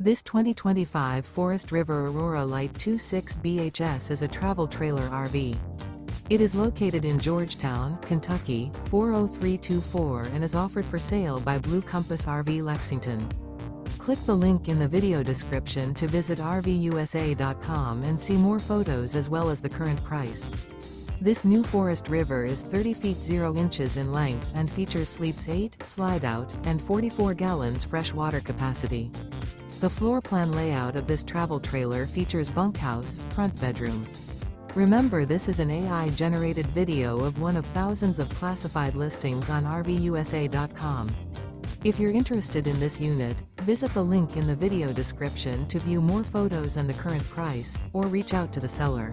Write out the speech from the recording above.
This 2025 Forest River Aurora Light 26 BHS is a travel trailer RV. It is located in Georgetown, Kentucky, 40324 and is offered for sale by Blue Compass RV Lexington. Click the link in the video description to visit RVUSA.com and see more photos as well as the current price. This new Forest River is 30 feet 0 inches in length and features sleeps 8, slide-out, and 44 gallons fresh water capacity. The floor plan layout of this travel trailer features bunkhouse, front bedroom. Remember, this is an AI-generated video of one of thousands of classified listings on RVUSA.com. If you're interested in this unit, visit the link in the video description to view more photos and the current price, or reach out to the seller.